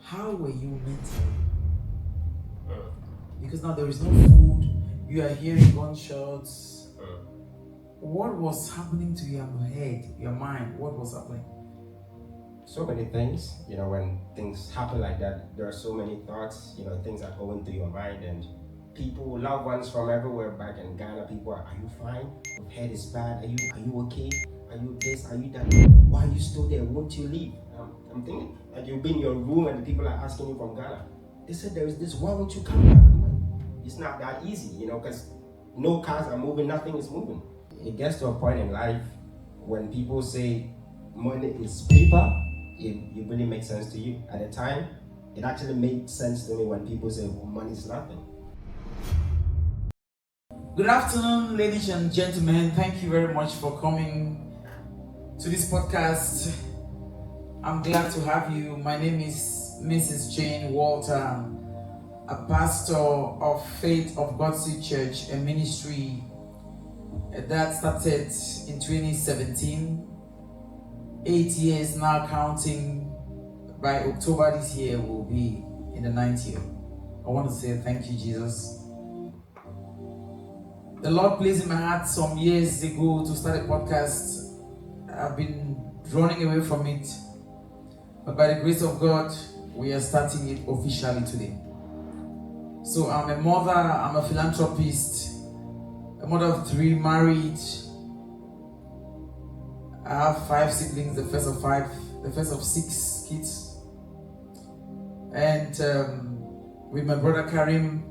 how were you mentally? Because now there is no food, you are hearing gunshots. What was happening to your head, your mind? What was happening? So many things, when things happen like that, there are so many thoughts, things are going through your mind, and people, loved ones from everywhere back in Ghana, people are you fine? Your head is bad, are you okay? Are you this? Are you that? Why are you still there? Won't you leave? I'm thinking, like you've been in your room and the people are asking you from Ghana. They said there is this, why won't you come back? I'm like, it's not that easy, because no cars are moving, nothing is moving. It gets to a point in life when people say money is paper, it really makes sense to you. At the time, it actually made sense to me when people say, well, money is nothing. Good afternoon, ladies and gentlemen. Thank you very much for coming to this podcast. I'm glad to have you. My name is Mrs. Jane Walter, a pastor of Faith of God Seed Church, a ministry that started in 2017. 8 years now counting. By October this year, we'll be in the 9th year. I want to say thank you, Jesus. The Lord placed in my heart some years ago to start a podcast. I've been running away from it, but by the grace of God, we are starting it officially today. So I'm a mother, I'm a philanthropist, a mother of 3, married. I have 5 siblings, the first of 6 kids. And with my brother Karim,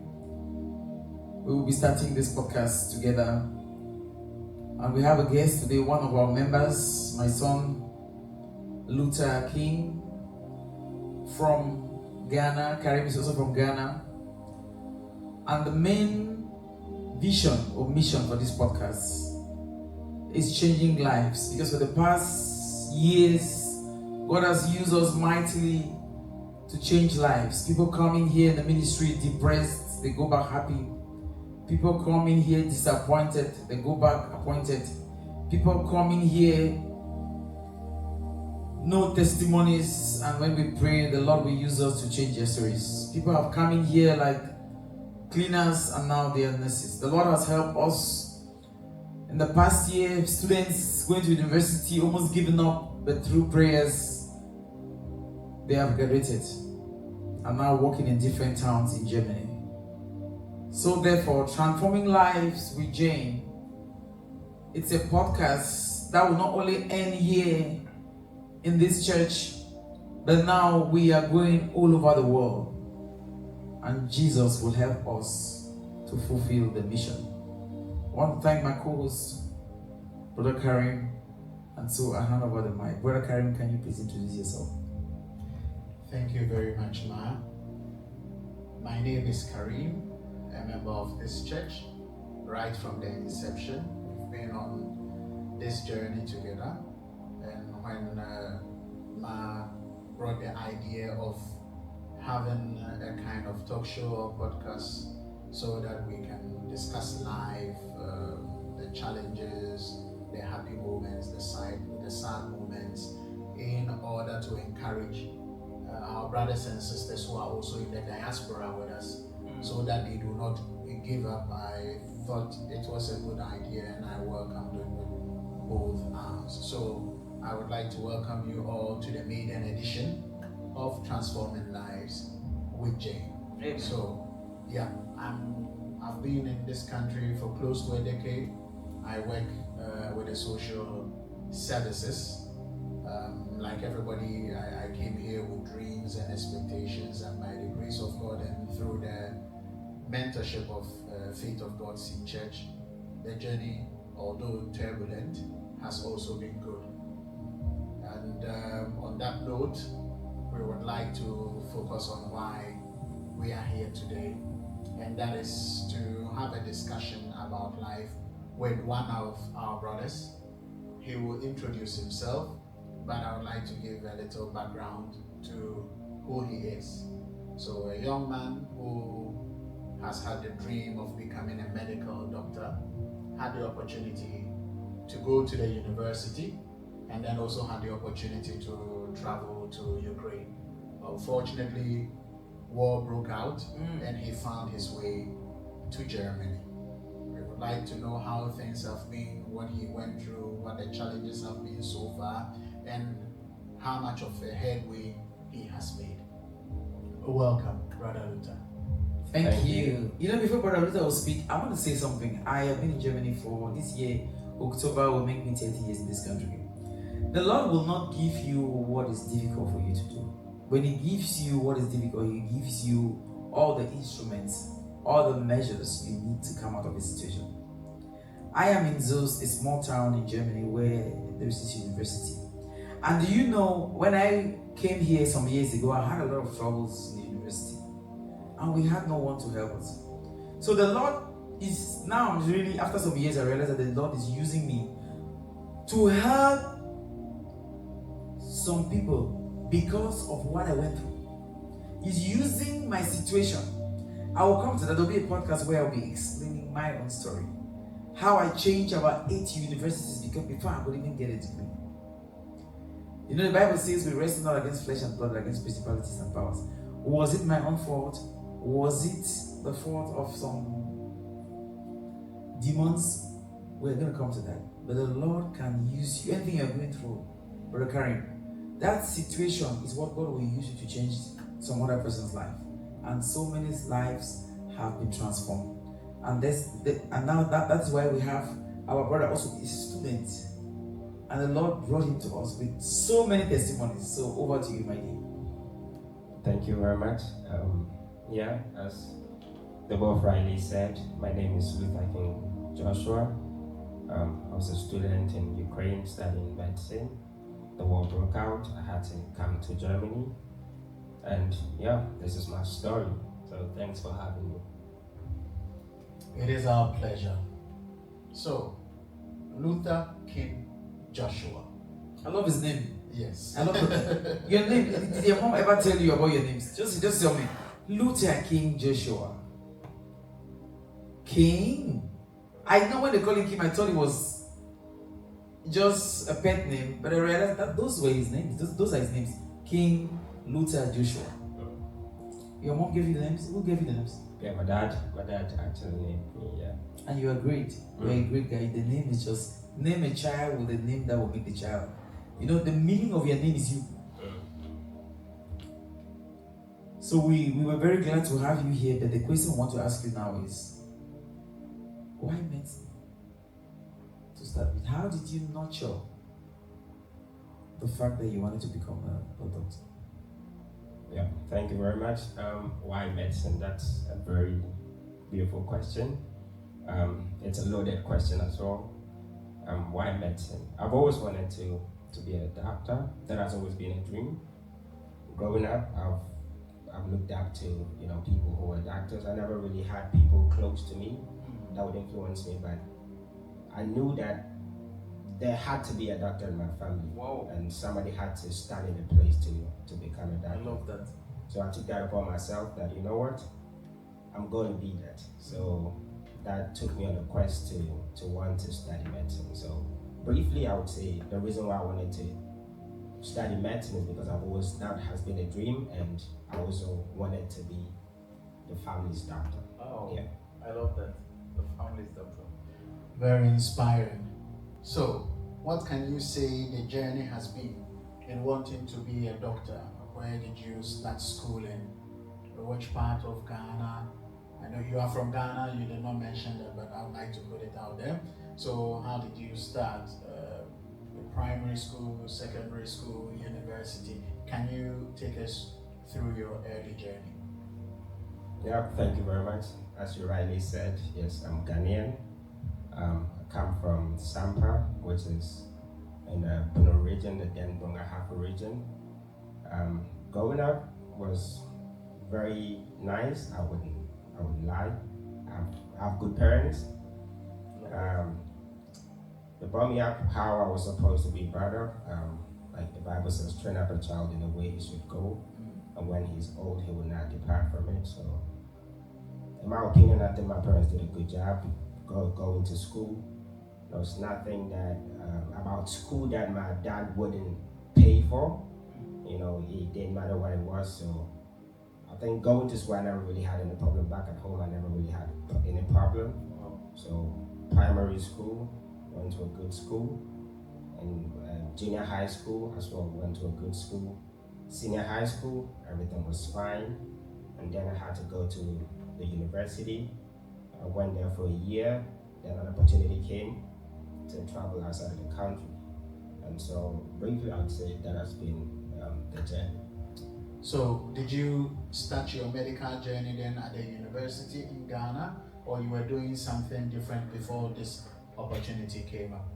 we will be starting this podcast together. And we have a guest today, one of our members, my son, Luther King, from Ghana. Karim is also from Ghana. And the main vision or mission for this podcast is changing lives, because for the past years, God has used us mightily to change lives. People come in here in the ministry depressed, they go back happy. People come in here disappointed, they go back appointed. People come in here no testimonies, and when we pray, the Lord will use us to change their stories. People have come in here like cleaners, and now they are nurses. The Lord has helped us. In the past year, students going to university almost giving up, but through prayers, they have graduated and now working in different towns in Germany. So therefore, Transforming Lives with Jane, it's a podcast that will not only end here in this church, but now we are going all over the world, and Jesus will help us to fulfill the mission. I want to thank my co-host, Brother Karim, and so I hand over the mic. Brother Karim, can you please introduce yourself? Thank you very much, Ma. My name is Karim, a member of this church, right from the inception. We've been on this journey together, and when Ma brought the idea of having a kind of talk show or podcast so that we can discuss life, the challenges, the happy moments, the sad moments, in order to encourage our brothers and sisters who are also in the diaspora with us, so that they do not give up. I thought it was a good idea, and I welcomed it with both arms. So I would like to welcome you all to the maiden edition of Transforming Lives with Jane. Amen. So yeah, I've been in this country for close to a decade. I work with the social services. Like everybody, I came here with dreams and expectations, and by the grace of God and through the mentorship of Faith of God Seed Church, the journey, although turbulent, has also been good. And on that note, we would like to focus on why we are here today, and that is to have a discussion about life with one of our brothers. He will introduce himself, but I would like to give a little background to who he is. So a young man who has had the dream of becoming a medical doctor, had the opportunity to go to the university, and then also had the opportunity to travel to Ukraine Unfortunately, war broke out and he found his way to Germany. We would like to know how things have been, what he went through, what the challenges have been so far, and how much of a headway he has made. Welcome, Brother Luther. Thank you. You know, before Brother Luther will speak, I want to say something. I have been in Germany for this year. October will make me 30 years in this country. The Lord will not give you what is difficult for you to do. When He gives you what is difficult, He gives you all the instruments, all the measures you need to come out of the situation. I am in Zos, a small town in Germany where there is this university. And do you know, when I came here some years ago, I had a lot of troubles in the university. And we had no one to help us. So the Lord is now really, after some years, I realized that the Lord is using me to help some people because of what I went through. He's using my situation. I will come to that. There'll be a podcast where I'll be explaining my own story. How I changed about 8 universities because before I could even get a degree. You know, the Bible says we wrestle not against flesh and blood, but against principalities and powers. Was it my own fault? Was it the fault of some demons? We're going to come to that. But the Lord can use you. Anything you're going through, Brother Karim, that situation is what God will use you to change some other person's life. And so many lives have been transformed. And now that's why we have our brother also is a student. And the Lord brought him to us with so many testimonies. So over to you, my dear. Thank you very much. As the both rightly said, my name is Luther King Joshua. I was a student in Ukraine studying medicine. The war broke out. I had to come to Germany. And this is my story. So thanks for having me. It is our pleasure. So, Luther King Joshua. I love his name. Yes. I love your name. Did your mom ever tell you about your names? Just tell me. Luther King Joshua. King. I know when they call him King, I thought it was just a pet name, but I realized that those were his names. Those are his names. King Luther Joshua. Your mom gave you the names? Who gave you the names? Yeah, my dad actually named me, And you are great. You're a great guy. The name is just, name a child with a name that will make the child. You know, the meaning of your name is you. So we were very glad to have you here, but the question I want to ask you now is, why medicine? To start with, how did you nurture the fact that you wanted to become a doctor? Yeah, thank you very much. Why medicine? That's a very beautiful question. It's a loaded question as well. Why medicine? I've always wanted to be a doctor. That has always been a dream. Growing up, I've looked up to people who are doctors. I never really had people close to me that would influence me, but I knew that there had to be a doctor in my family. Wow. And somebody had to stand in the place to become a doctor. I love that. So I took that upon myself that, you know what, I'm going to be that. So that took me on a quest to want to study medicine. So briefly, I would say the reason why I wanted to study medicine is because that has been a dream, and I also wanted to be the family's doctor. Oh, yeah. I love that. The family's doctor. Very inspiring. So, what can you say the journey has been in wanting to be a doctor? Where did you start schooling? Which part of Ghana? I know you are from Ghana, you did not mention that, but I would like to put it out there. So, how did you start? Primary school, secondary school, university? Can you take us through your early journey? Yeah, thank you very much. As you rightly said, yes, I'm Ghanaian. I come from Sampa, which is in the Puno region, the Denbonga Hafu region. Growing up was very nice. I wouldn't lie. I have good parents. They brought me up how I was supposed to be brought up. Like the Bible says, train up a child in the way he should go, and when he's old, he will not depart from it. So, in my opinion, I think my parents did a good job going to school. There was nothing that about school that my dad wouldn't pay for. It didn't matter what it was. So I think going to school, I never really had any problem. Back at home, I never really had any problem. So primary school, went to a good school, and junior high school as well, went to a good school. Senior high school, everything was fine, and then I had to go to the university. I went there for a year. Then an opportunity came to travel outside of the country, and so briefly, I would say that has been the journey. So, did you start your medical journey then at the university in Ghana, or you were doing something different before this opportunity came up?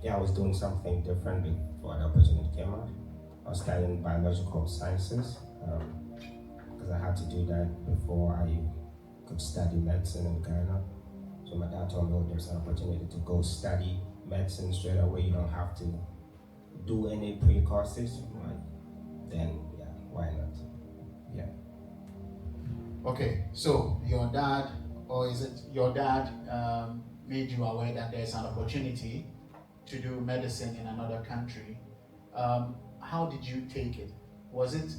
Yeah, I was doing something different before the opportunity came up. I was studying biological sciences because I had to do that before I could study medicine in Ghana. So my dad told me, oh, there's an opportunity to go study medicine straight away. You don't have to do any pre-courses. Then, yeah, why not? Yeah. Okay, so your dad, or is it your dad, made you aware that there's an opportunity to do medicine in another country. How did you take it? Was it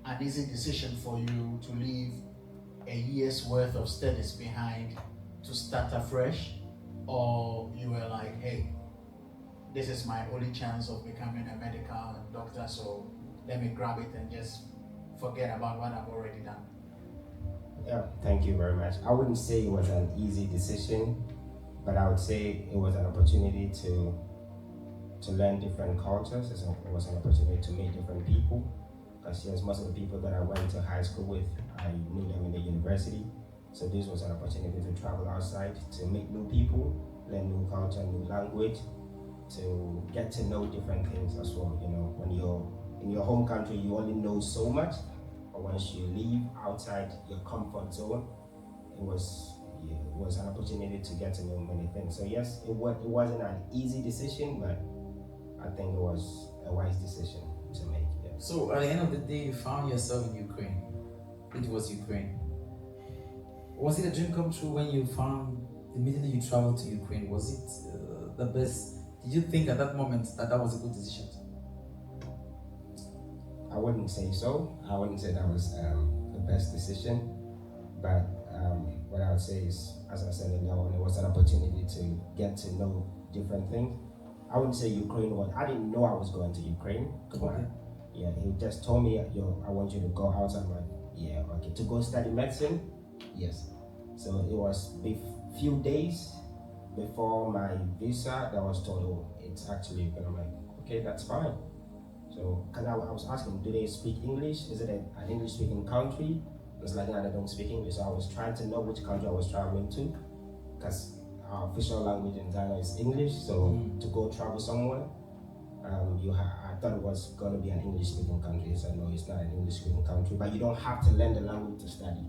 an easy decision for you to leave a year's worth of studies behind to start afresh? Or you were like, hey, this is my only chance of becoming a medical doctor, so let me grab it and just forget about what I've already done? Yeah, thank you very much. I wouldn't say it was an easy decision, but I would say it was an opportunity to learn different cultures. It was an opportunity to meet different people. Because yes, most of the people that I went to high school with, I knew them in the university. So this was an opportunity to travel outside, to meet new people, learn new culture, new language, to get to know different things as well. When you're in your home country, you only know so much. But once you leave outside your comfort zone, it was an opportunity to get to know many things. So yes, it wasn't an easy decision, but I think it was a wise decision to make. Yeah. So at the end of the day, you found yourself in Ukraine. It was Ukraine. Was it a dream come true when you found immediately you traveled to Ukraine? Was it the best? Did you think at that moment that was a good decision? I wouldn't say so. I wouldn't say that was the best decision. But what I would say is, as I said earlier, it was an opportunity to get to know different things. I wouldn't say Ukraine was. I didn't know I was going to Ukraine. Okay. Yeah, he just told me, I want you to go out. I'm like, yeah, okay. To go study medicine? Yes. So it was a few days before my visa that I was told, oh, it's actually, and I'm like, okay, that's fine. So, because I was asking, do they speak English? Is it an English-speaking country? It's like, no, they don't speak English. So I was trying to know which country I was traveling to, because our official language in Ghana is English. So to go travel somewhere, I thought it was going to be an English-speaking country. He said, no, it's not an English-speaking country, but you don't have to learn the language to study.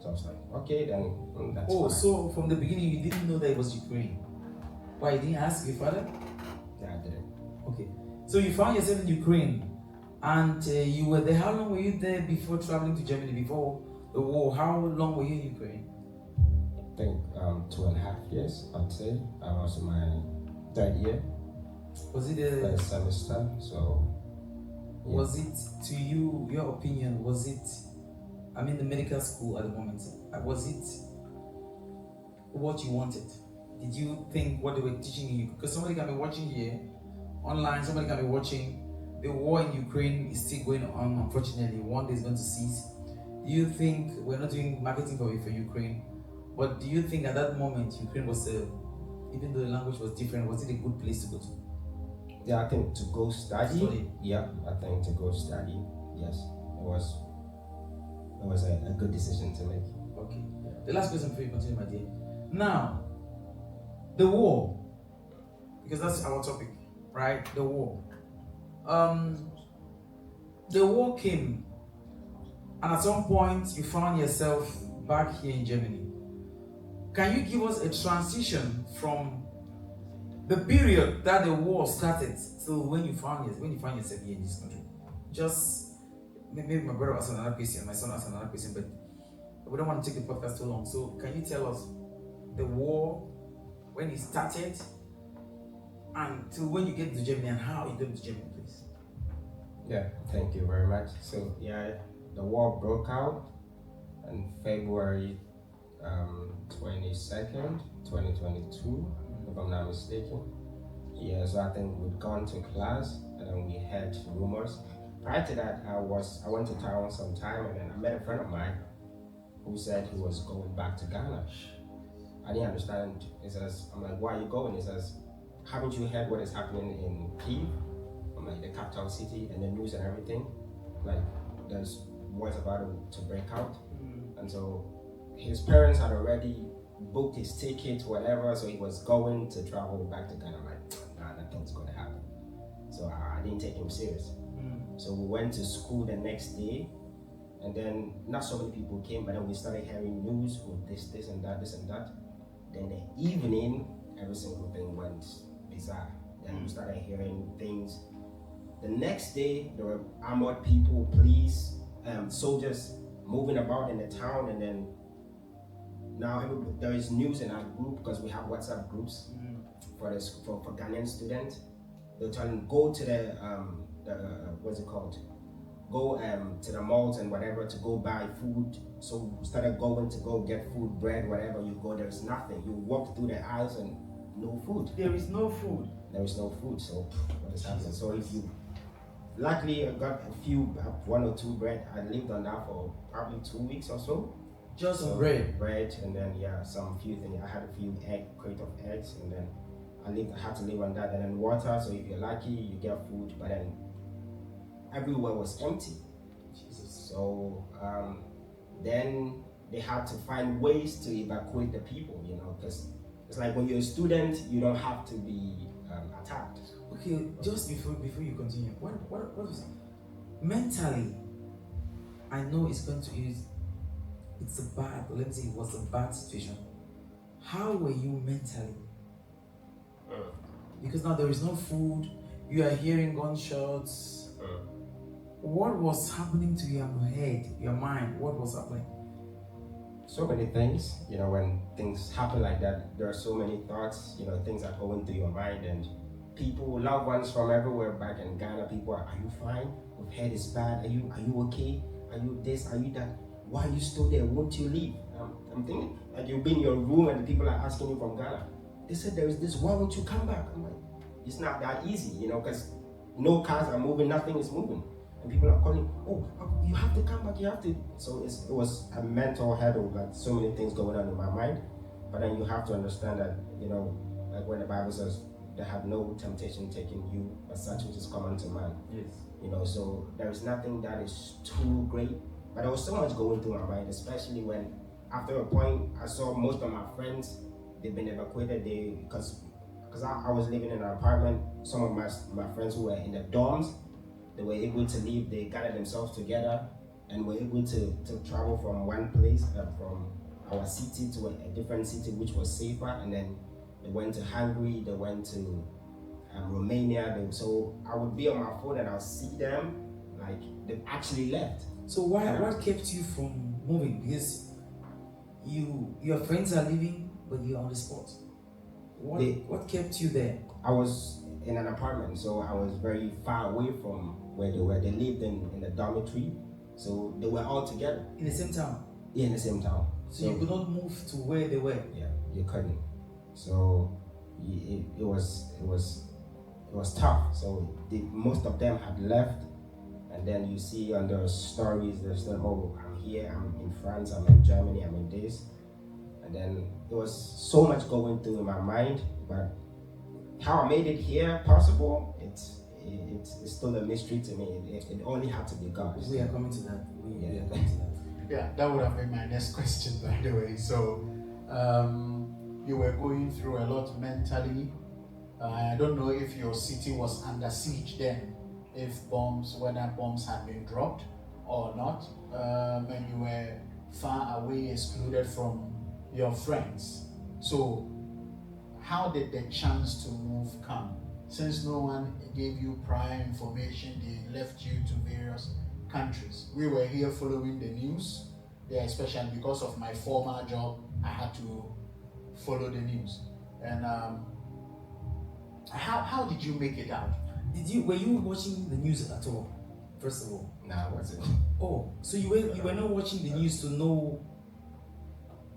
So I was like, okay, then that's fine. So from the beginning you didn't know that it was Ukraine. Why, you didn't ask your father? Yeah, I didn't. Okay. So you found yourself in Ukraine, and you were there. How long were you there before traveling to Germany, before the war? How long were you in Ukraine? I think 2.5 years, I'd say. I was in my third year. Was it a first semester? So yeah. Was it, to you, your opinion, was it, the medical school at the moment, was it what you wanted? Did you think what they were teaching you? Because somebody can be watching here online, somebody can be watching. The war in Ukraine is still going on, unfortunately. One day is going to cease. Do you think, we're not doing marketing for Ukraine, but do you think at that moment Ukraine was, even though the language was different, was it a good place to go to? Yeah, I think to go study. Yeah, I think to go study. Yes, it was a good decision to make. Okay. The last question before you continue, my dear. Now, the war, because that's our topic, right? The war. The war came, and at some point you found yourself back here in Germany. Can you give us a transition from the period that the war started to when you found yourself here in this country? Just maybe my brother asked another question, my son asked another question, but we don't want to take the podcast too long. So can you tell us the war, when it started, and to when you get to Germany, and how you got to Germany, please? Yeah, thank you very much. So yeah, the war broke out on February 22nd, 2022, if I'm not mistaken. Yeah, so I think we'd gone to class and then we heard rumors. Prior to that, I went to town sometime and then I met a friend of mine who said he was going back to Ghana. I didn't understand. He says, I'm like, why are you going? He says, haven't you heard what is happening in Kyiv? I'm like, the capital city and the news and everything. Like, there's wars about to break out. And so his parents had already booked his ticket, whatever, so he was going to travel back to Ghana. I'm like, nah, nothing's going to happen. So I didn't take him serious. So we went to school the next day, and then not so many people came, but then we started hearing news with this and that, this and that. Then the evening, every single thing went bizarre. Then we started hearing things. The next day, there were armored people, police, soldiers moving about in the town, and then now there is news in our group because we have WhatsApp groups for Ghanaian students. They're telling go to the what's it called? Go to the malls and whatever to go buy food. So we started going to go get food, bread, whatever. You go, there's nothing. You walk through the aisles and no food. There is no food. There is no food. So what is happening? So if you luckily I got a few, one or two bread. I lived on that for probably 2 weeks or so. Just So bread. bread, and then some few things. I had a few crate of eggs, and then I had to live on that, and then water. So if you're lucky, you get food. But then everywhere was empty. Jesus. So then they had to find ways to evacuate the people. Because it's like when you're a student, you don't have to be attacked. Okay, just before you continue, what was mentally? I know it's going to use. It's a bad. Let me say it was a bad situation. How were you mentally? Because now there is no food. You are hearing gunshots. What was happening to your head, your mind? What was happening? So many things. When things happen like that, there are so many thoughts. Things that go into your mind, and people, loved ones from everywhere back in Ghana. People are you fine? We've heard it's bad. Are you okay? Are you this? Are you that? Why are you still there? Won't you leave? I'm thinking like you've been in your room and the people are asking you from Ghana. They said there is this. Why won't you come back? I'm like, it's not that easy, because no cars are moving, nothing is moving, and people are calling. Oh, you have to come back. You have to. So it was a mental hurdle, like so many things going on in my mind. But then you have to understand that like when the Bible says, "They have no temptation taking you, but such which is common to man." Yes. So there is nothing that is too great. But there was so much going through my mind, especially when, after a point, I saw most of my friends, they've been evacuated. Because I was living in an apartment. Some of my friends who were in the dorms, they were able to leave. They gathered themselves together and were able to travel from one place, from our city to a different city, which was safer. And then they went to Hungary, they went to Romania. So I would be on my phone and I'll see them, like they've actually left. So what kept you from moving? Because your friends are leaving, but you're on the spot. What kept you there? I was in an apartment, so I was very far away from where they were. They lived in the dormitory, so they were all together. In the same town? Yeah, in the same town. So you could not move to where they were? Yeah, you couldn't. So it was tough. So most of them had left. And then you see on their stories, there's them, oh, I'm here, I'm in France, I'm in Germany, I'm in this. And then there was so much going through in my mind, but how I made it here possible, it's still a mystery to me. It only had to be God. We are coming to that. We are coming to that. Yeah, that would have been my next question, by the way. So, you were going through a lot mentally. I don't know if your city was under siege then. Whether bombs had been dropped or not, and you were far away, excluded from your friends. So, how did the chance to move come? Since no one gave you prior information, they left you to various countries. We were here following the news. Yeah, especially because of my former job, I had to follow the news. And how did you make it out? Were you watching the news at all? first of all? No, I wasn't. Oh, so you were not watching the news to know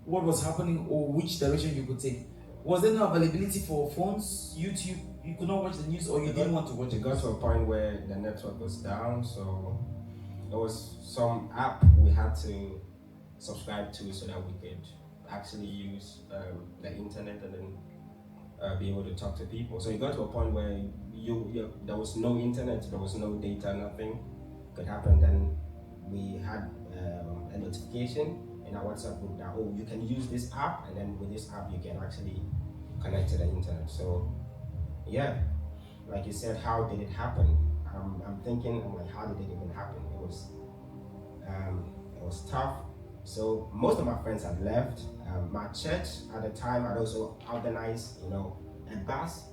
what was happening or which direction you could take? Was there no availability for phones, YouTube? You could not watch the news, or you didn't want to watch it? It got to a point where the network was down, so there was some app we had to subscribe to so that we could actually use the internet and then be able to talk to people. So it got to a point where there was no internet, there was no data, nothing could happen. Then we had a notification in our WhatsApp group that, oh, you can use this app, and then with this app you can actually connect to the internet. So yeah, like you said, how did it happen? I'm thinking, I'm like, how did it even happen? It was tough. So most of my friends had left. My church at the time had also organized, a bus,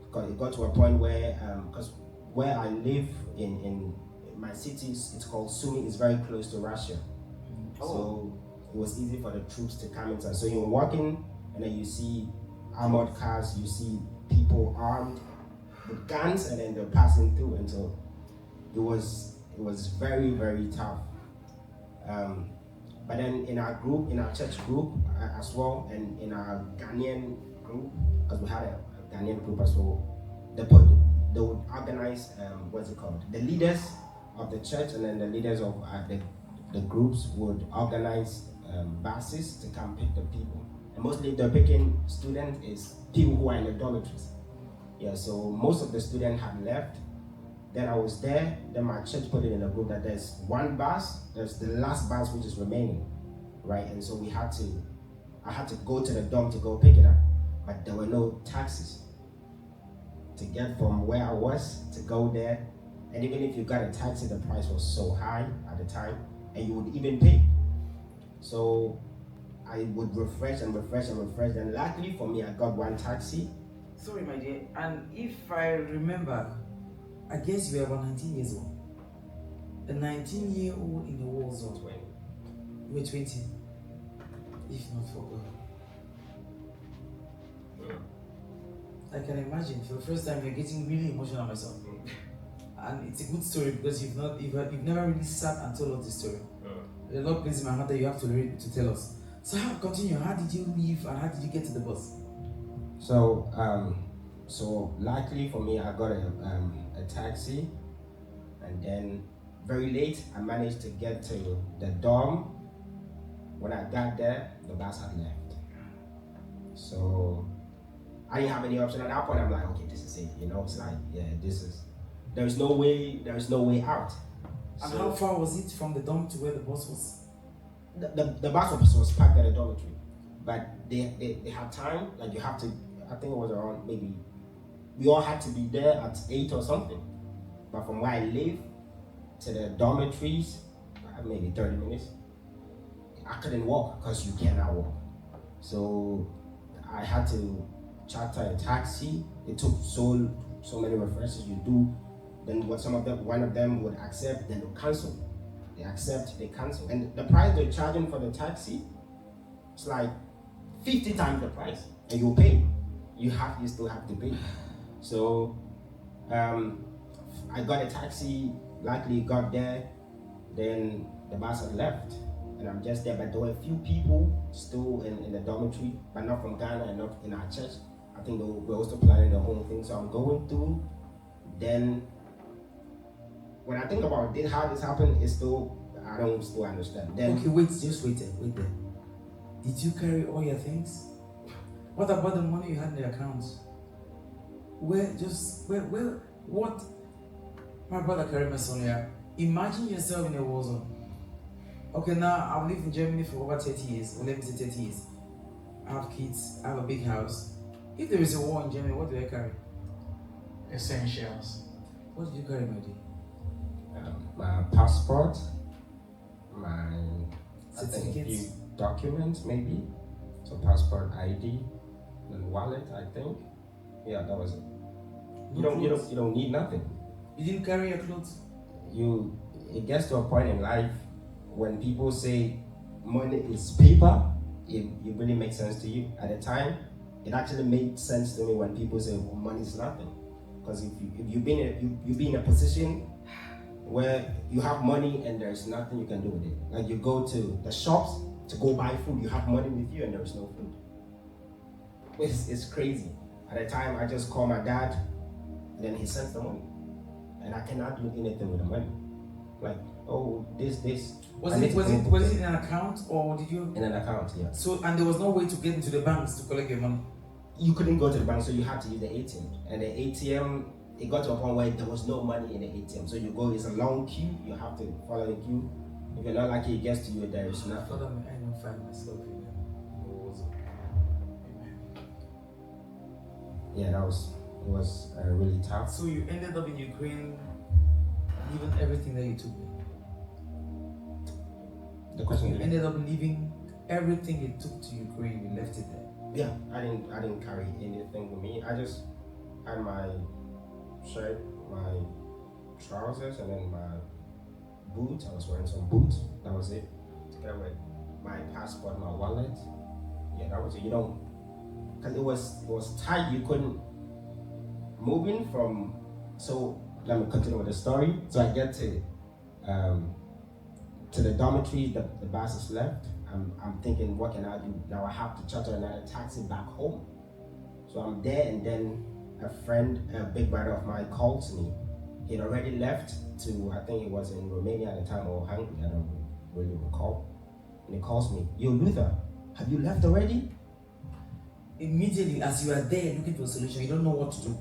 because it got to a point where, because where I live in my city, it's called Sumi, it's very close to Russia. So it was easy for the troops to come inside. So you're walking, and then you see armored cars, you see people armed with guns, and then they're passing through. And so it was very, very tough. But then in our group, in our church group as well, and in our Ghanaian group, because we had a Ghanaian group as well, they would organize, the leaders of the church, and then the leaders of the groups would organize buses to come pick the people. And mostly the picking student is people who are in the dormitories. Yeah, so most of the students had left. Then I was there, then my church put it in a group that there's one bus, there's the last bus which is remaining, right? And so I had to go to the dorm to go pick it up, but there were no taxis to get from where I was to go there. And even if you got a taxi, the price was so high at the time, and you would even pay. So I would refresh, and luckily for me, I got one taxi. Sorry, my dear, and if I remember, I guess you were about 19 years old. A 19-year-old in the war zone. 20. You were 20. If not for God. I can imagine for the first time you're getting really emotional myself. And it's a good story because you've never really sat and told us the story. The Lord places in my heart that you have to read to tell us. So continue. How did you leave and how did you get to the bus? So luckily for me, I got a taxi, and then very late I managed to get to the dorm. When I got there, the bus had left. So I didn't have any option at that point. I'm like, okay, this is it. It's like, yeah, there's no way out. And how far was it from the dorm to where the bus was? The bus was parked at a dormitory, but they had time. Like you have to, I think it was around maybe, we all had to be there at 8 or something. But from where I live to the dormitories, maybe 30 minutes. I couldn't walk because you cannot walk. So I had to charter a taxi. It took so many references you do. Then one of them would accept, then they'll cancel. They accept, they cancel. And the price they're charging for the taxi, it's like 50 times the price. And you'll pay. You still have to pay. So I got a taxi, luckily got there, then the bus had left. And I'm just there, but there were a few people still in the dormitory, but not from Ghana and not in our church. I think they were also planning their own thing. So I'm going through. Then when I think about how this happened, I don't still understand. Then okay, wait there. Did you carry all your things? What about the money you had in the accounts? What? My brother carried my son here. Imagine yourself in a war zone. Okay, now I've lived in Germany for over 30 years, or let me say 30 years. I have kids, I have a big house. If there is a war in Germany, what do I carry? Essentials. What did you carry, my dear? My passport, my certificates, a few documents maybe. So passport, ID, and wallet, I think. Yeah, that was it. You don't need nothing. You didn't carry your clothes? It gets to a point in life when people say money is paper, it really makes sense to you. At the time, it actually made sense to me when people say, well, money is nothing. Because if you be in a position where you have money and there's nothing you can do with it. Like you go to the shops to go buy food, you have money with you and there's no food. It's crazy. At the time, I just call my dad, and then he sends the money, and I cannot do anything with the money. Like, oh, this. Was it in an account or did you? In an account, yeah. So, and there was no way to get into the banks to collect your money. You couldn't go to the bank, so you had to use the ATM. And the ATM, it got to a point where there was no money in the ATM. So you go, it's a long queue, you have to follow the queue. If you're not lucky, it gets to you, there is nothing. I don't find myself in there. Yeah, it was really tough. So you ended up in Ukraine, leaving everything that you took there. The question You ended up leaving everything you took to Ukraine. You left it there. Yeah, I didn't carry anything with me. I just had my shirt, my trousers, and then my boots. I was wearing some boots. That was it. Together with my passport, my wallet. Yeah, that was it. You don't, because it was tight. You couldn't moving from. So let me continue with the story. So I get to the dormitory. The bus is left. I'm thinking, what can I do? Now I have to charter another taxi back home. So I'm there, and then a friend, a big brother of mine, calls me. He'd already left to, I think it was in Romania at the time, or Hungary, I don't really recall. And he calls me, yo Luther, have you left already? Immediately, as you are there looking for a solution, you don't know what to do.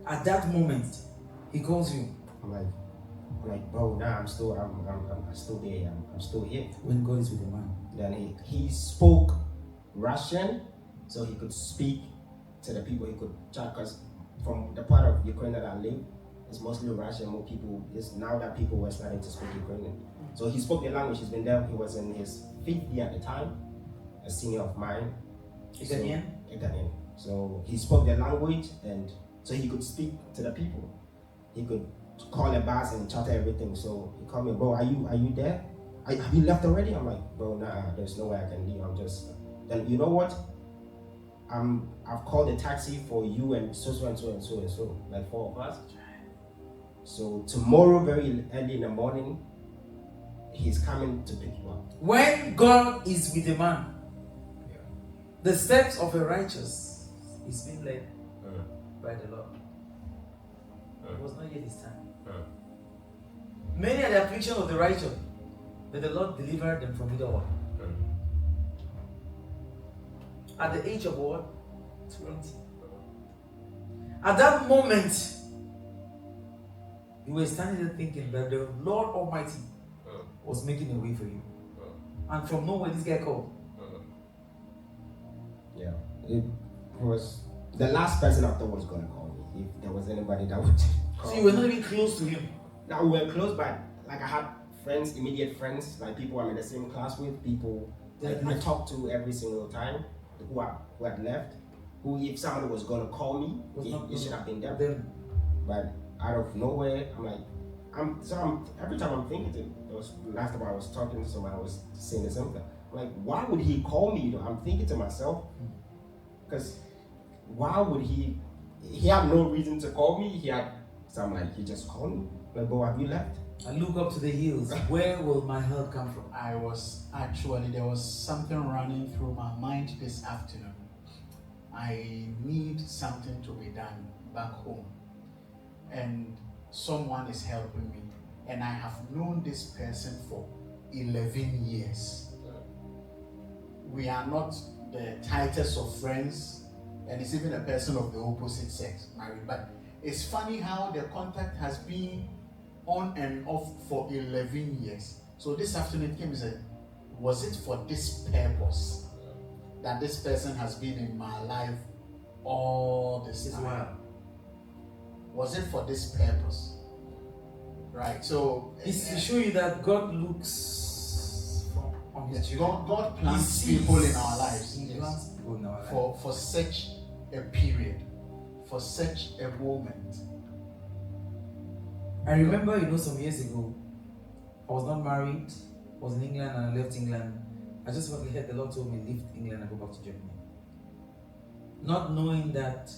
At that moment, he calls you. I'm like, bro, nah, I'm still there. I'm still here. When God is with a man. Then he spoke Russian, so he could speak to the people. He could chat, because from the part of Ukraine that I live, it's mostly Russian. More people. It's now that people were starting to speak Ukrainian. So he spoke the language. He's been there. He was in his 5th year at the time, a senior of mine. Ghanaian. So he spoke the language, and so he could speak to the people. He could call a bus and chat everything. So he called me, bro, are you there? Have you left already? I'm like, bro, nah, there's no way I can leave. I'm just, then you know what? I've called a taxi for you and so, like 4 of us. So tomorrow, very early in the morning, he's coming to pick you up. When God is with a man, the steps of a righteous is being led by the Lord. It was not yet his time. Many are the afflictions of the righteous, but the Lord delivered them from either one. At the age of what? 20. At that moment, you were standing there thinking that the Lord Almighty was making a way for you. And from nowhere, this guy called. Yeah. It was the last person I thought was going to call me. If there was anybody that would call So you were not even close to him? Now we were close, but like I had friends, immediate friends, like people I'm in the same class with, people that I talked to every single time, who had left, who if somebody was going to call me, it should have been them. But out of nowhere, I'm like, every time I'm thinking it was last time I was talking to someone, I was saying the same thing. I'm like, why would he call me? I'm thinking to myself, because why would he had no reason to call me. So I'm like, he just called me. Like, bro, have you left? I look up to the hills. Where will my help come from? There was something running through my mind this afternoon. I need something to be done back home. And someone is helping me. And I have known this person for 11 years. We are not the tightest of friends, and it's even a person of the opposite sex, married. But it's funny how the contact has been on and off for 11 years. So this afternoon it came and said, was it for this purpose that this person has been in my life all this time? Wow. Was it for this purpose? Right, so it's to show you that God looks on his children. God plants people in our lives. He plants people in our lives. For such a period, for such a moment. I remember, some years ago, I was not married, I was in England and I left England. I just heard the Lord told me, leave England and go back to Germany. Not knowing that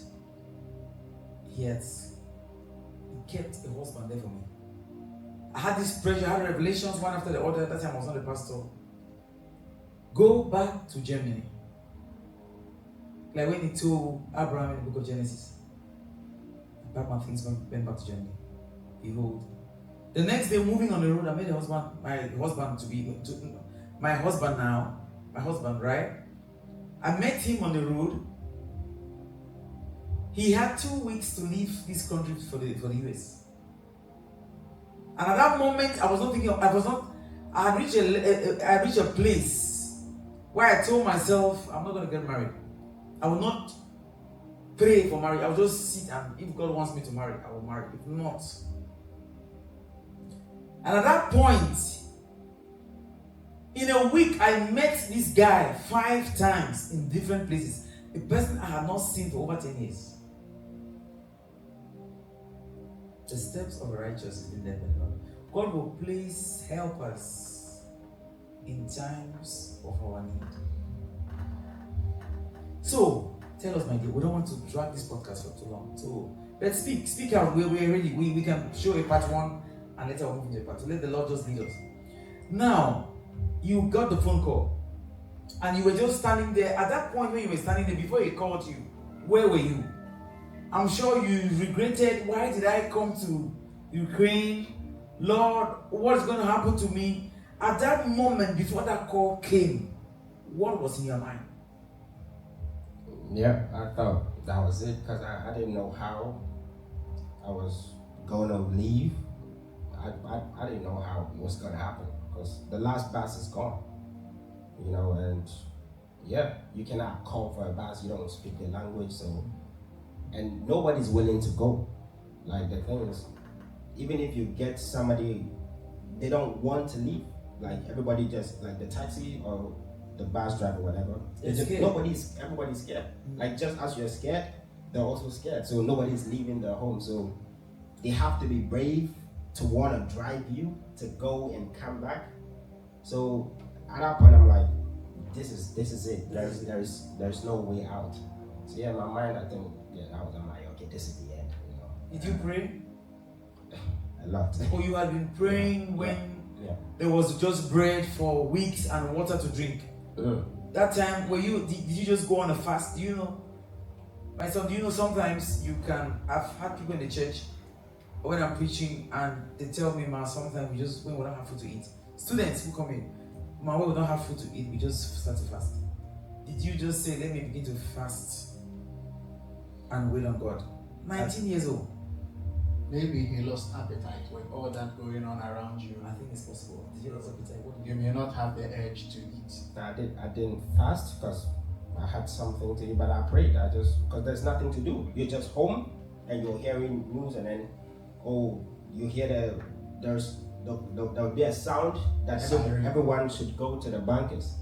He kept a husband there for me. I had this pressure, I had revelations one after the other. At that time I was not a pastor. Go back to Germany. Like when he told Abraham in the book of Genesis, I packed my things, went back to Germany. Behold. The next day, moving on the road, I met my husband, right? I met him on the road. He had 2 weeks to leave this country for the US. And at that moment, I had reached a place where I told myself, I'm not going to get married. I will not pray for marriage. I will just sit, and if God wants me to marry, I will marry. If not. And at that point, in a week, I met this guy 5 times in different places. A person I had not seen for over 10 years. The steps of a righteous is in there. God will please help us in times of our need. So, tell us, my dear, we don't want to drag this podcast for too long. So, let's speak out. We're ready. We can show a part 1 and later we'll move into a part 2. Let the Lord just lead us. Now, you got the phone call and you were just standing there. At that point when you were standing there, before he called you, where were you? I'm sure you regretted, why did I come to Ukraine? Lord, what's going to happen to me? At that moment, before that call came, what was in your mind? Yeah, I thought that was it because I didn't know how I was going to leave. I didn't know how it was going to happen because the last bus is gone, and yeah, you cannot call for a bus, you don't speak the language, so, and nobody's willing to go. Like the thing is, even if you get somebody, they don't want to leave. Like everybody just, like the taxi or the bus driver, whatever. Everybody's scared. Like just as you're scared, they're also scared. So nobody's leaving their home. So they have to be brave to want to drive you to go and come back. So at that point, I'm like, this is it. There's no way out. So yeah, in my mind, I think, I'm like, okay, this is the end. Did you pray? A lot. Or you had been praying when there was just bread for weeks and water to drink? That time, did you just go on a fast? Do you know? My son, do you know sometimes I've had people in the church when I'm preaching and they tell me, ma, sometimes when we don't have food to eat. Students who come in, ma, when we don't have food to eat, we just start to fast. Did you just say, let me begin to fast and wait on God? 19 years old. Maybe he lost appetite with all that going on around you. I think it's possible. Did you lose appetite? You may not have the urge to eat. I didn't fast because I had something to eat, but I prayed. Because there's nothing to do. You're just home and you're hearing news, and then you hear there'll be a sound that everyone should go to the bunkers.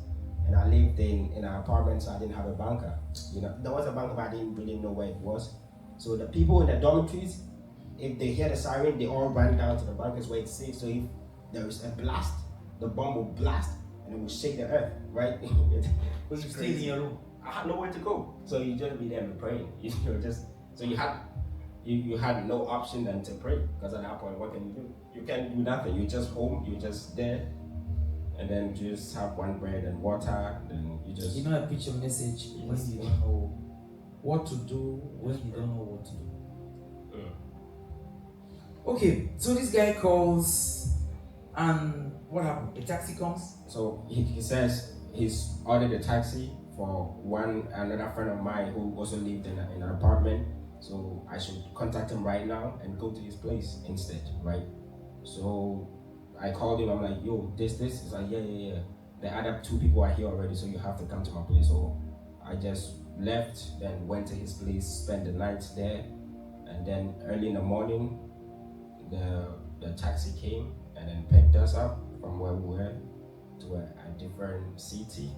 And I lived in an apartment, so I didn't have a bunker. There was a bunker, but I didn't really know where it was. So the people in the dormitories, if they hear the siren, they all run down to the bunkers where it's safe. So if there is a blast, the bomb will blast and it will shake the earth, right? Because you stayed in your room. I had nowhere to go, so you just be there and praying. So you had no option than to pray, because at that point, what can you do? You can't do nothing. You're just home. You're just there, and then you just have one bread and water. Then you just. I preach a message when you don't know what to do, when you don't know what to do. Okay, so this guy calls, and what happened? A taxi comes? So he says he's ordered a taxi for another friend of mine who also lived in an apartment. So I should contact him right now and go to his place instead, right? So I called him, I'm like, yo, this. He's like, yeah. The other 2 people are here already, so you have to come to my place. So I just left, then went to his place, spent the night there, and then early in the morning, the taxi came and then picked us up from where we were to a different city.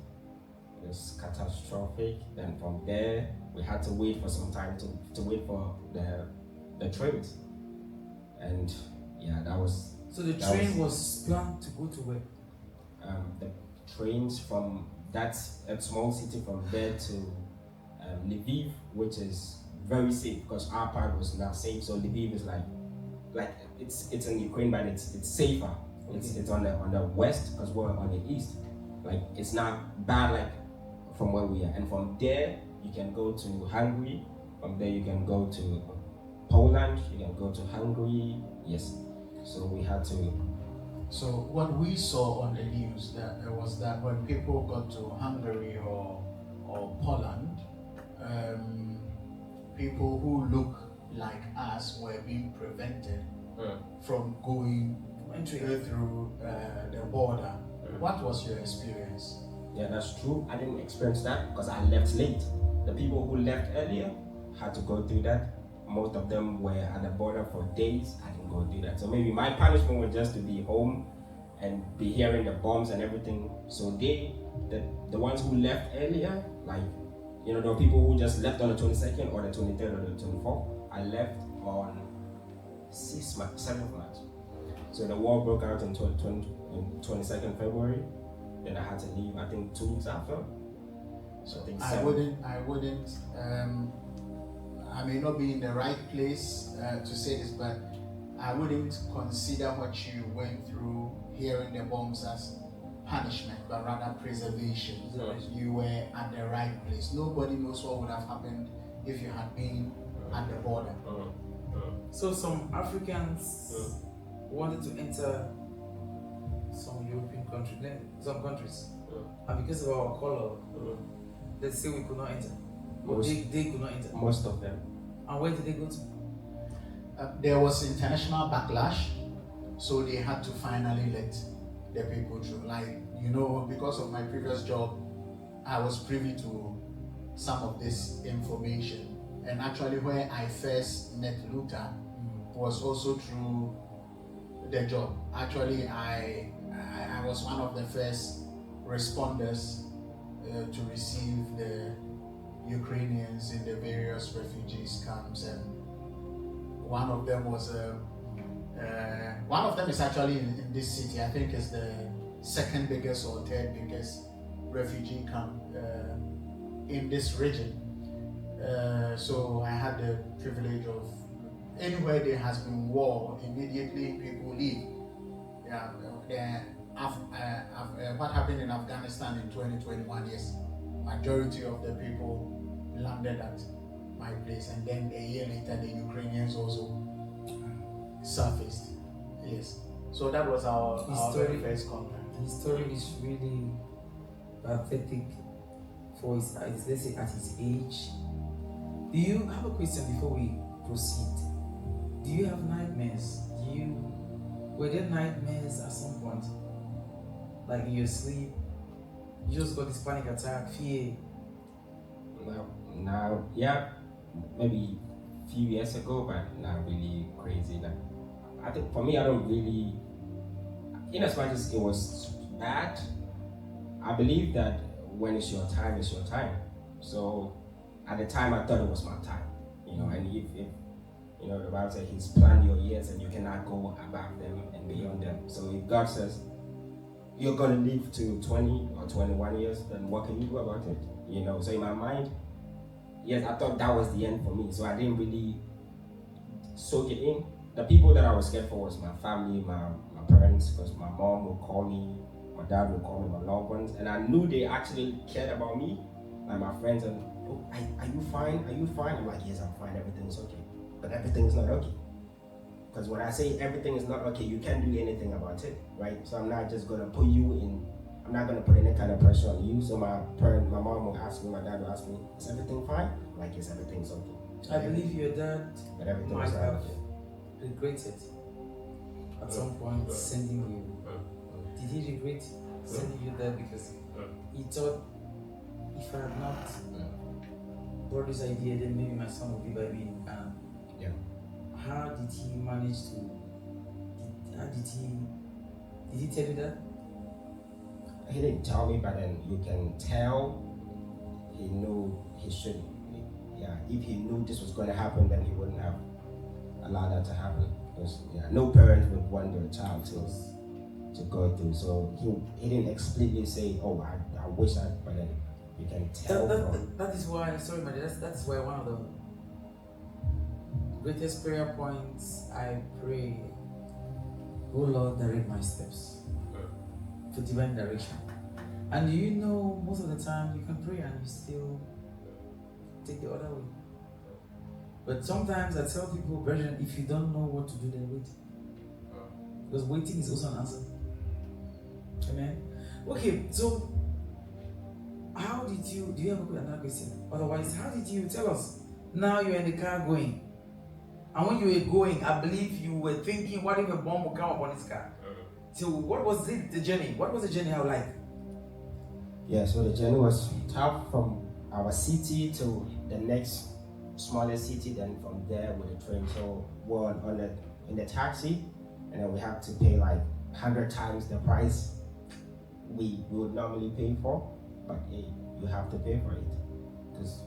It was catastrophic. Then from there, we had to wait for some time to wait for the trains. And yeah, that was... So the train was planned to go to where? The trains from that small city from there to Lviv, which is very safe because our part was not safe. So Lviv is like it's in Ukraine, but it's safer. It's on the west because we're on the east. Like it's not bad like from where we are. And from there you can go to Hungary. From there you can go to Poland. You can go to Hungary. Yes. So we had to. So what we saw on the news was that when people got to Hungary or Poland, people who look like us were being prevented from going through the border. What was your experience? Yeah, that's true. I didn't experience that because I left late. The people who left earlier had to go through that. Most of them were at the border for days. I didn't go through that. So maybe my punishment was just to be home and be hearing the bombs and everything. So the ones who left earlier, like, you know, there were people who just left on the 22nd or the 23rd or the 24th. I left on 7th March. So the war broke out in 22nd February. Then I had to leave, I think 2 weeks after. So I wouldn't, I may not be in the right place to say this, but I wouldn't consider what you went through hearing the bombs as punishment, but rather preservation. You were at the right place. Nobody knows what would have happened if you had been at the border. So some Africans wanted to enter some European countries, and because of our color, they say we could not enter. They could not enter. Most of them. And where did they go to? There was international backlash, so they had to finally let the people through. Like, you know, because of my previous job, I was privy to some of this information. And actually, where I first met Luther was also through the job. Actually, I was one of the first responders to receive the Ukrainians in the various refugees camps, and one of them is actually in this city. I think it's the second biggest or third biggest refugee camp in this region. So I had the privilege of, anywhere there has been war, immediately people leave. What happened in Afghanistan in 2021, yes, majority of the people landed at my place, and then a year later the Ukrainians also surfaced. Yes, so that was our very first contact. His story is really pathetic for his, let's say, at his age. Do you have a question before we proceed? Do you have nightmares? Were there nightmares at some point? Like in your sleep? You just got this panic attack, fear? Now, yeah, maybe a few years ago, but not really crazy. Like, I think for me, I don't really, in as much as it was bad, I believe that when it's your time, it's your time. So at the time, I thought it was my time, you know, and if you know, the Bible says He's planned your years and you cannot go above them and beyond them. So if God says you're going to live to 20 or 21 years, then what can you do about it? You know, so in my mind, yes, I thought that was the end for me. So I didn't really soak it in. The people that I was scared for was my family, my parents, because my mom would call me, my dad would call me, my loved ones, and I knew they actually cared about me, like my friends, and, oh, are you fine? Are you fine? I'm like, yes, I'm fine, everything's okay. But everything's not okay. Because when I say everything is not okay, you can't do anything about it, right? So I'm not just going to put you in, I'm not going to put any kind of pressure on you. So my mom will ask me, my dad will ask me, is everything fine? I'm like, yes, everything's okay. I believe your dad might have regretted at some point sending you. Did he regret sending you there because he thought, if I had not brought this idea, then maybe my son would be by me in Ghana? Yeah. How did he manage to? Did he tell you that? He didn't tell me, but then you can tell he knew he shouldn't. Yeah, if he knew this was going to happen, then he wouldn't have allowed that to happen. Because no parent would want their child to go through. So he didn't explicitly say, "Oh, I wish I," but then you can tell. That is why. Sorry, my dear. That's why one of the greatest prayer points I pray Oh Lord, direct my steps for divine direction. And you know, most of the time you can pray and you still take the other way. But sometimes I tell people, brethren, if you don't know what to do, then wait. Because waiting is also an answer. Amen. Okay, so how did you, do you have another question? Otherwise, how did you tell us? Now you're in the car going. And when you were going, I believe you were thinking, what if a bomb will come upon this car? So what was it, the journey? What was the journey how like? Yeah, so the journey was tough from our city to the next smallest city, then from there with the train. So we're in the taxi, and then we have to pay like 100 times the price we would normally pay for, but hey, you have to pay for it because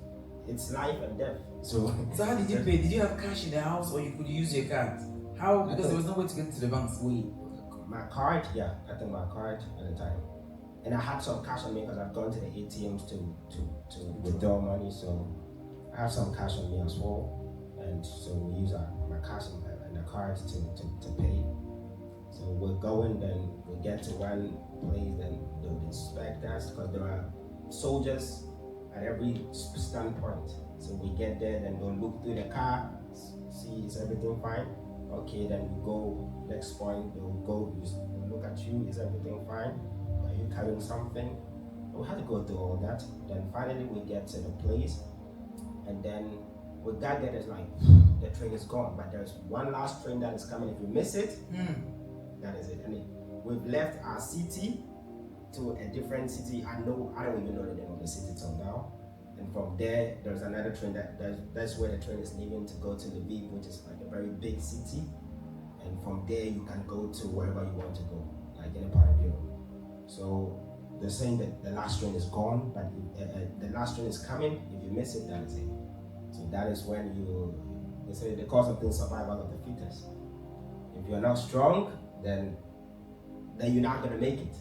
it's life and death. So how did you pay? Did you have cash in the house or you could use your card? How? Because there was no way to get to the banks. My card, yeah, I think my card at the time. And I had some cash on me because I've gone to the ATMs to withdraw money, so I have some cash on me as well. And so we use my cash and the cards to pay. So we're going, then we get to one place, then they'll inspect us because there are soldiers at every standpoint. So we get there, then they'll look through the car, see is everything fine. Okay, then we go next point. They'll look at you, is everything fine? Are you carrying something? We had to go through all that. Then finally we get to the place, and then we got there. It's like the train is gone, but there's one last train that is coming. If you miss it, that is it. And we've left our city to a different city. I don't even know the name of the city till now. And from there's another train that's where the train is leaving to go to Lviv, which is like a very big city. And from there you can go to wherever you want to go, like any part of Europe. So they're saying that the last train is gone, but the last train is coming. If you miss it, that is it. So that is when they say the cause of things, survival of the fittest. If you're not strong, then you're not gonna make it.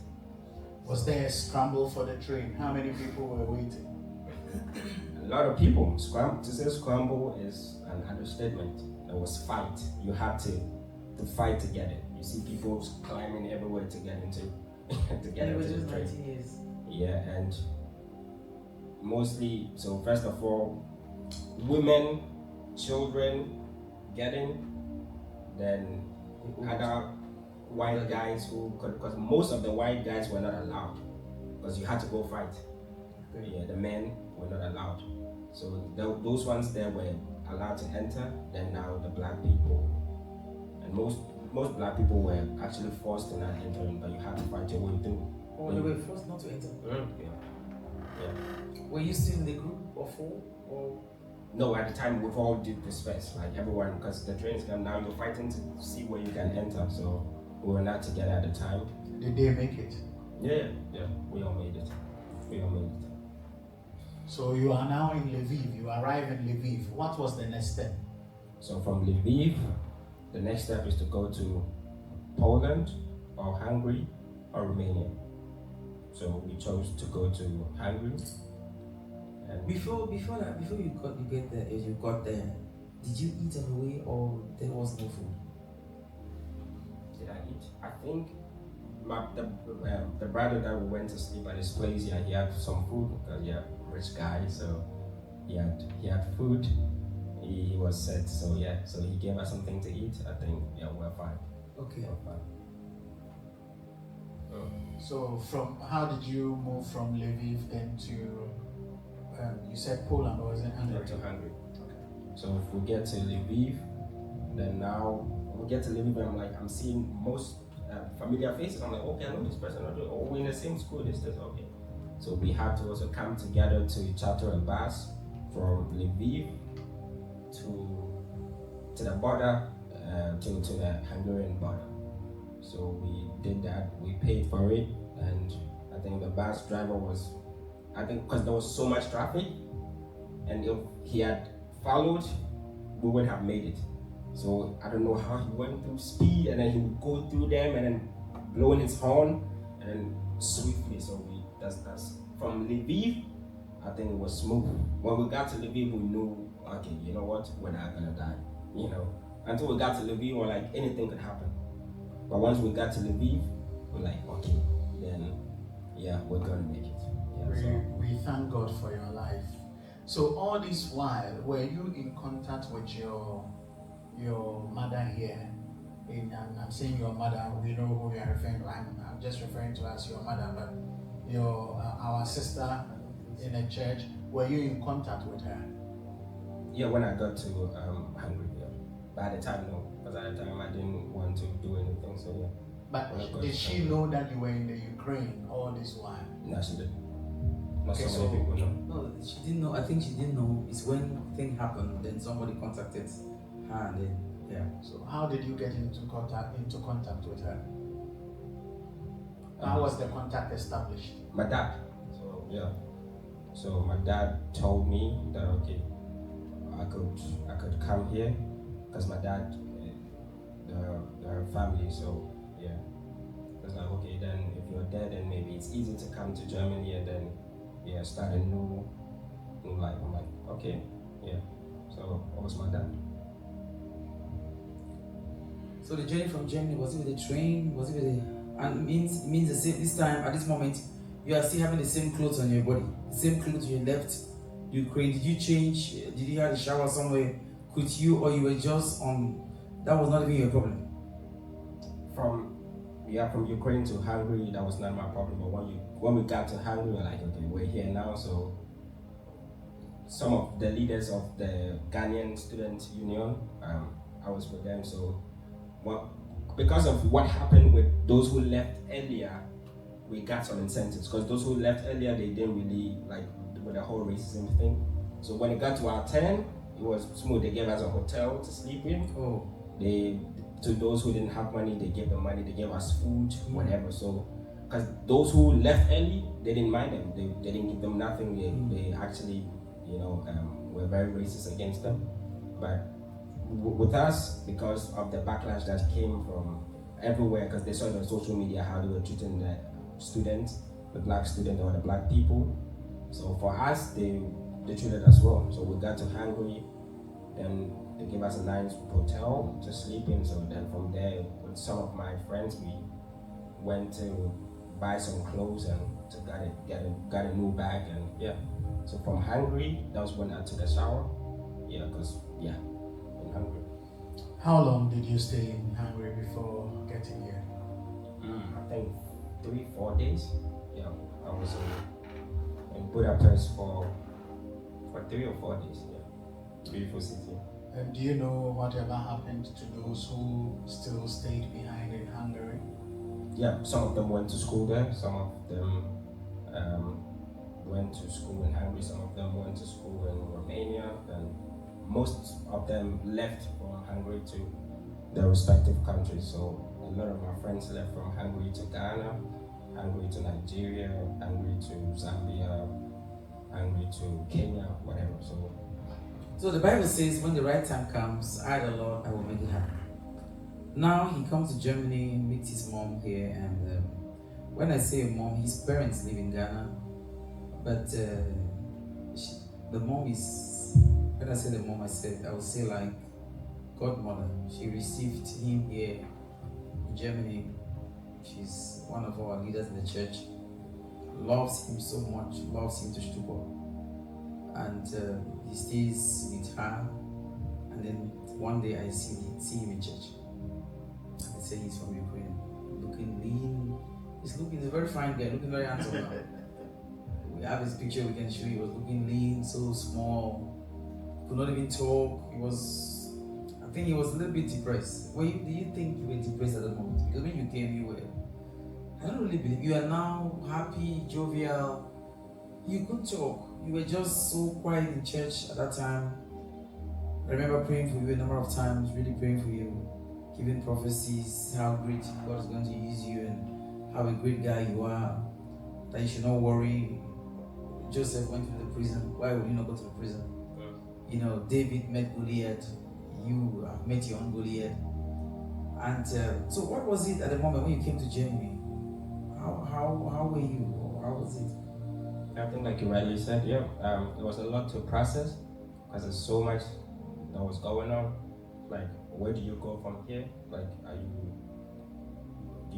Was there a scramble for the train? How many people were waiting? A lot of people. To say scramble is an understatement. There was fight. You had to fight to get it. You see people climbing everywhere to get into to get into the train. 19 years. Yeah, and mostly. So first of all, women, children, getting, then other white guys because most of the white guys were not allowed because you had to go fight. Yeah, the men were not allowed. So those ones there were allowed to enter. Then now the black people, and most black people were actually forced to not enter, but you had to fight your way through. Oh, they were forced not to enter. Yeah. Were you still in the group of 4 or? No, at the time we've all did disperse, like everyone, because the trains come now. You're fighting to see where you can enter. So we were not together at the time. Did they make it? Yeah, we all made it. So you are now in Lviv. You arrive in Lviv. What was the next step? So from Lviv, the next step is to go to Poland or Hungary or Romania. So we chose to go to Hungary. And Before you got there, did you eat on the way or there was no food? did I eat? I think the brother that we went to sleep at his place, yeah, he had some food because rich guy, so he had food. He was set, so he gave us something to eat. I think we're fine. Okay. We're fine. So how did you move from Lviv then to you said Poland or was it Hungary? To Hungary. Okay. So if we get to Lviv, then now we get to Lviv and I'm seeing most familiar faces. I'm like, okay, I know this person. Oh, we're in the same school. This okay. So we had to also come together to charter a bus from Lviv to the border, to the Hungarian border. So we did that. We paid for it, and I think the bus driver because there was so much traffic, and if he had followed, we would have made it. So I don't know how he went through speed, and then he would go through them, and then blowing his horn, and then swiftly. So that's from Lviv. I think it was smooth. When we got to Lviv, we knew, okay, you know what, we're not gonna die. Until we got to Lviv, we're like, anything could happen. But once we got to Lviv, we're like, okay, then yeah, we're gonna make it. Yeah, We thank God for your life. So all this while, were you in contact with your mother here? I'm saying your mother, we know who you are referring to. I'm just referring to as your mother, but our sister in a church. Were you in contact with her? Yeah, when I got to Hungary, yeah. But at the time, no, because at the time I didn't want to do anything. So yeah. But did she know that you were in the Ukraine all this while? No, she didn't. Not Okay, so many people know. No, she didn't know. I think she didn't know. It's when thing happened, then somebody contacted her, and then yeah. So how did you get into contact with her? How was the contact established? My dad. So yeah. So my dad told me that okay, I could come here because my dad, their family. So yeah, it's like okay, then if you're there, then maybe it's easy to come to Germany and then yeah start a new life. I'm like okay, yeah. So that was my dad. So the journey from Germany, was it with the train? Was it with the, and means the same this time at this moment you are still having the same clothes on your body, the same clothes you left Ukraine. Did you change? Did you have a shower somewhere? Could you, or you were just on? That was not even your problem. From Ukraine to Hungary, that was not my problem. But when we got to Hungary, we're like okay, we're here now. So some of the leaders of the Ghanaian Student Union, I was with them. So because of what happened with those who left earlier, we got some incentives. Because those who left earlier, they didn't really like with the whole racism thing. So when it got to our turn, it was smooth. They gave us a hotel to sleep in. Oh. To those who didn't have money, they gave them money. They gave us food, whatever. So because those who left early, they didn't mind them. They didn't give them nothing. They actually, were very racist against them. But with us, because of the backlash that came from everywhere, because they saw it on social media how they were treating the students, the black student or the black people. So for us, they treated us well. So we got to Hungary, then they gave us a nice hotel to sleep in. So then from there, with some of my friends, we went to buy some clothes and to got a new bag, and yeah. So from Hungary, that was when I took a shower. Yeah, because in Hungary. How long did you stay in Hungary before getting here? I think 3-4 days. Yeah, I was in Budapest for 3 or 4 days. Yeah, beautiful city. And do you know whatever happened to those who still stayed behind in Hungary? Yeah, some of them went to school there. Some of them went to school in Hungary. Some of them went to school in Romania, and most of them left from Hungary to their respective countries. So a lot of my friends left from Hungary to Ghana, Hungary to Nigeria, Hungary to Zambia, Hungary to Kenya, whatever. So the Bible says, when the right time comes, I, the Lord, I will make it happen. Now he comes to Germany, meets his mom here, and when I say mom, his parents live in Ghana, but the mom is, when I say the mom, I would say like godmother. She received him here in Germany. She's one of our leaders in the church. Loves him so much, loves him to stupor. And he stays with her, and then one day I see him in church. They say he's from Ukraine, looking lean. He's a very fine guy, looking very handsome now. We have his picture, we can show you. He was looking lean, so small, could not even talk. I think he was a little bit depressed. Do you think you were depressed at the moment? Because when you came, you were, I don't really believe, you are now happy, jovial. You could talk. You were just so quiet in church at that time. I remember praying for you a number of times, really praying for you, giving prophecies, how great God is going to use you and how a great guy you are, that you should not worry. Joseph went to the prison. Why would you not go to the prison? David met Goliath. You have met your own Goliath. And so what was it at the moment when you came to Germany? How were you? How was it? I think like you rightly said, yeah, there was a lot to process because there's so much that was going on. Like, where do you go from here? Like,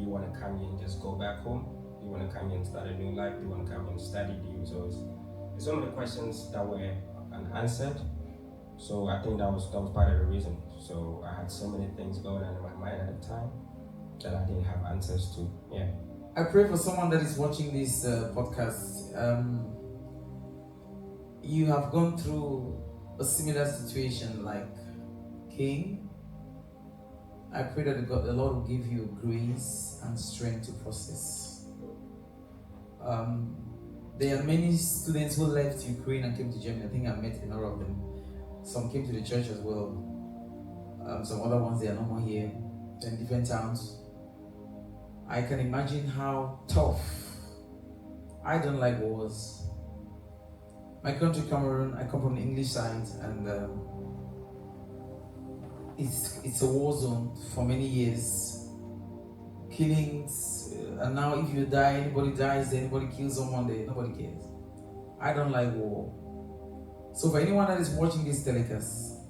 Do you want to come here and just go back home? Do you want to come here and start a new life? Do you want to come here and study? So it's so many questions that were unanswered. So I think that was part of the reason. So I had so many things going on in my mind at the time that I didn't have answers to. Yeah. I pray for someone that is watching this podcast. You have gone through a similar situation like King. I pray that the Lord will give you grace and strength to process. There are many students who left Ukraine and came to Germany. I think I met a number of them. Some came to the church as well. Some other ones, they are no more here. They're in different towns. I can imagine how tough. I don't like wars. My country, Cameroon, I come from the English side, and it's a war zone for many years. Killings, and now if you die, anybody dies, anybody kills someone, nobody cares. I don't like war. So for anyone that is watching this telecast,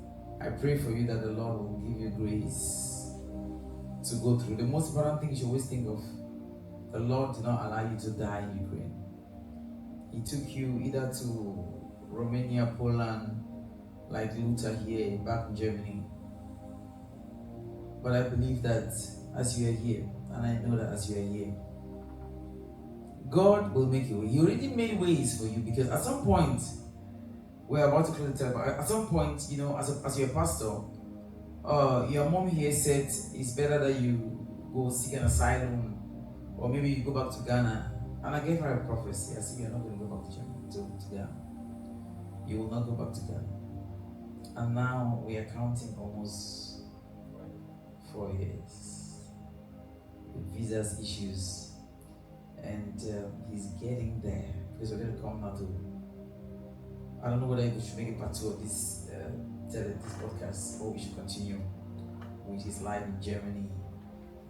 I pray for you that the Lord will give you grace to go through. The most important thing you should always think of, the Lord did not allow you to die in Ukraine. He took you either to Romania, Poland, like Luther here, back in Germany. But I believe that as you are here, and I know that as you are here, God will make a way. He already made ways for you, because at some point, we're about to close the time, but at some point, you know, as your pastor, your mom here said it's better that you go seek an asylum, or maybe you go back to Ghana. And I gave her a prophecy. I said, you're not going to go back to Germany, to Ghana. You will not go back to Ghana. And now we are counting almost 4 years with visas issues, and he's getting there, because we're going to come now to, I don't know whether we should make a part 2 of this podcast, or we should continue with his life in Germany.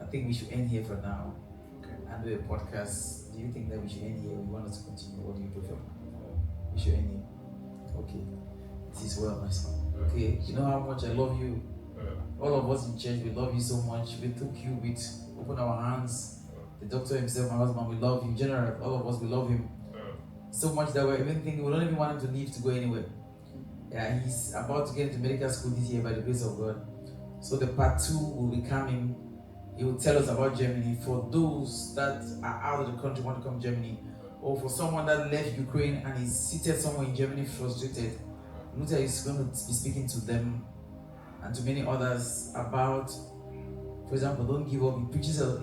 I think we should end here for now, and do a podcast. Do you think that we should end here? We want us to continue? What do you prefer? We should end here. Okay. It is well, my son. Okay. You know how much I love you. All of us in church, we love you so much. We took you with open our hands. The doctor himself, my husband, we love him. In general, all of us, we love him so much that we're even thinking we don't even want him to leave to go anywhere. Yeah, he's about to get into medical school this year by the grace of God. So the part 2 will be coming. He will tell us about Germany. For those that are out of the country, want to come to Germany, or for someone that left Ukraine and is seated somewhere in Germany frustrated, Luther is going to be speaking to them and to many others about, for example, don't give up. He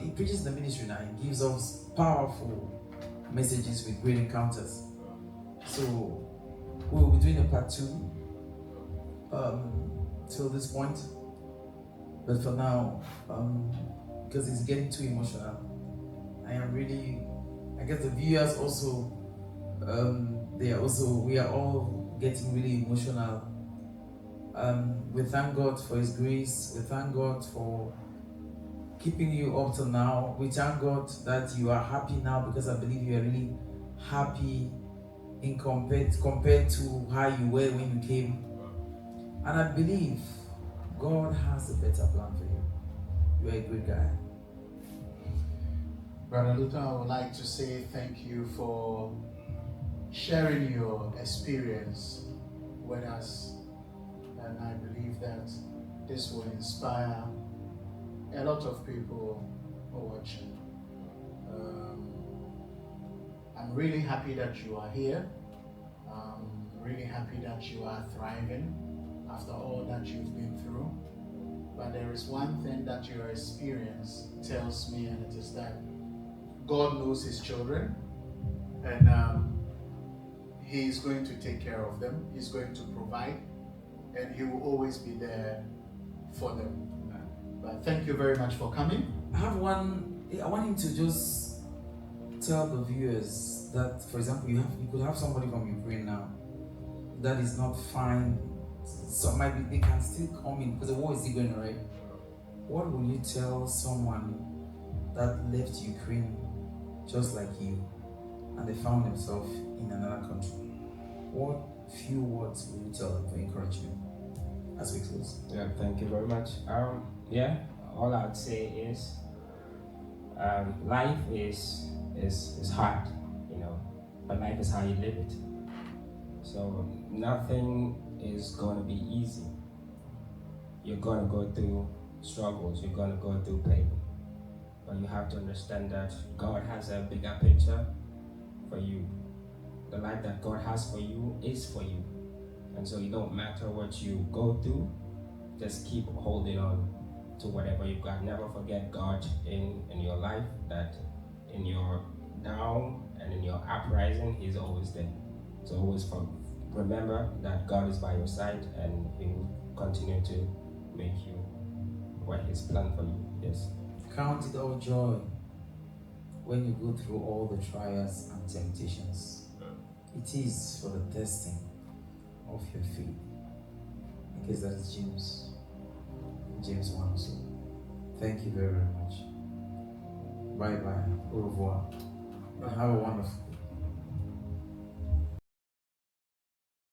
preaches the ministry now. He gives us powerful messages with great encounters. So we will be doing a part 2 till this point. But for now, because it's getting too emotional, I guess the viewers also, we are all getting really emotional. We thank God for His grace. We thank God for keeping you up till now. We thank God that you are happy now, because I believe you are really happy in compared to how you were when you came. And I believe God has a better plan for you. You are a great guy. Brother Luther, I would like to say thank you for sharing your experience with us. And I believe that this will inspire a lot of people who are watching. I'm really happy that you are here. I'm really happy that you are thriving after all that you've been through. But there is one thing that your experience tells me, and it is that God knows His children, and He is going to take care of them. He's going to provide, and He will always be there for them. But thank you very much for coming. I want him to just tell the viewers that, for example, you could have somebody from Ukraine now that is not fine. So they can still come in because the war is still going on, right? What will you tell someone that left Ukraine just like you, and they found themselves in another country? What few words will you tell them for encouragement as we close? Yeah, thank you very much. All I'd say is, Life is hard, but life is how you live it. So nothing is gonna be easy. You're gonna go through struggles. You're gonna go through pain. But you have to understand that God has a bigger picture for you. The life that God has for you is for you. And so it don't matter what you go through, just keep holding on to whatever you've got. Never forget God in your life, that in your down and in your uprising, He's always there. So always remember that God is by your side and He will continue to make you what He's planned for you. Yes. Count it all joy when you go through all the trials and temptations. It is for the testing of your faith. I guess that is James 1 also. Thank you very, very much. Bye bye. Au revoir. And have a wonderful